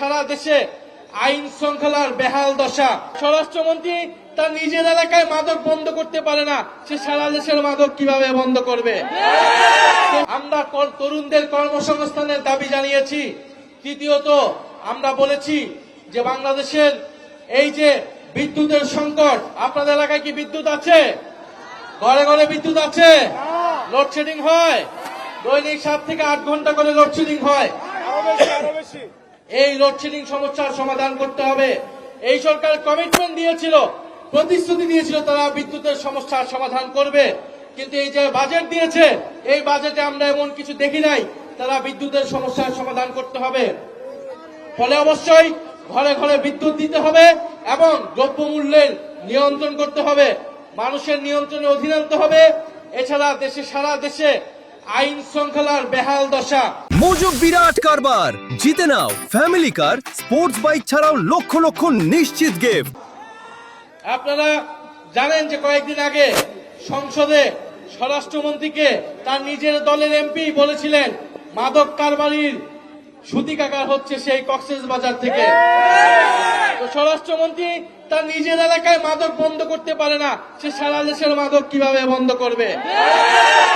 সারা দেশে আইন শৃঙ্খলার বেহাল দশা। স্বরাষ্ট্রমন্ত্রী তার নিজের এলাকায় মাদক বন্ধ করতে পারে না, সে সারা দেশের মাদক কিভাবে বন্ধ করবে? আমরা তরুণদের কর্মসংস্থানের দাবি জানিয়েছি। তৃতীয়ত আমরা বলেছি যে বাংলাদেশের এই যে বিদ্যুতের সংকট, আপনাদের এলাকায় কি বিদ্যুৎ আছে? ঘরে ঘরে বিদ্যুৎ আছে? লোডশেডিং হয়? দৈনিক 7 থেকে 8 ঘন্টা করে লোডশেডিং হয়। এই লোডশেডিং সমস্যার সমাধান করতে হবে। এই সরকার কমিটমেন্ট দিয়েছিল, প্রতিশ্রুতি দিয়েছিল তারা বিদ্যুতের সমস্যার সমাধান করবে, কিন্তু এই যে বাজেট দিয়েছে, এই বাজেটে আমরা এমন কিছু দেখি নাই তারা বিদ্যুতের সমস্যার সমাধান করতে হবে। ফলে অবশ্যই ঘরে ঘরে বিদ্যুৎ দিতে হবে এবং দ্রব্যমূল্যের নিয়ন্ত্রণ করতে হবে, মানুষের নিয়ন্ত্রণের অধীনে আনতে হবে। এছাড়া সারা দেশে আইন শৃঙ্খলার বেহাল দশা। মজুব বিরাট কারবার, জিতে নাও ফ্যামিলি কার, স্পোর্টস বাইক ছাড়াও লক্ষ লক্ষ নিশ্চিত গিফট। আপনারা জানেন যে কয়েকদিন আগে সংসদে স্বরাষ্ট্রমন্ত্রীকে তার নিজের দলের এমপি বলেছিলেন মাদক কারবারির সূতিকাগার হচ্ছে সেই কক্সবাজার থেকে। তো স্বরাষ্ট্রমন্ত্রী তার নিজের এলাকায় মাদক বন্ধ করতে পারে না, সে সারা দেশের মাদক কিভাবে বন্ধ করবে?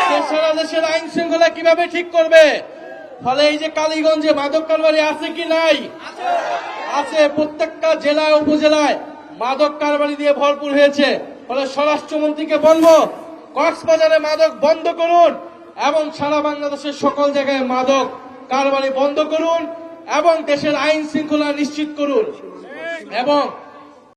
সে সারা দেশের আইন শৃঙ্খলা কিভাবে ঠিক করবে? ফলে এই যে কালীগঞ্জে মাদক কারবারি আছে কি নাই? আছে। প্রত্যেকটা জেলায় উপজেলায় মাদক কারবারি দিয়ে ভরপুর হয়েছে। ফলে স্বরাষ্ট্রমন্ত্রীকে বলবো কক্সবাজারে মাদক বন্ধ করুন এবং সারা বাংলাদেশের সকল জায়গায় মাদক কারবারি বন্ধ করুন এবং দেশের আইন শৃঙ্খলা নিশ্চিত করুন। এবং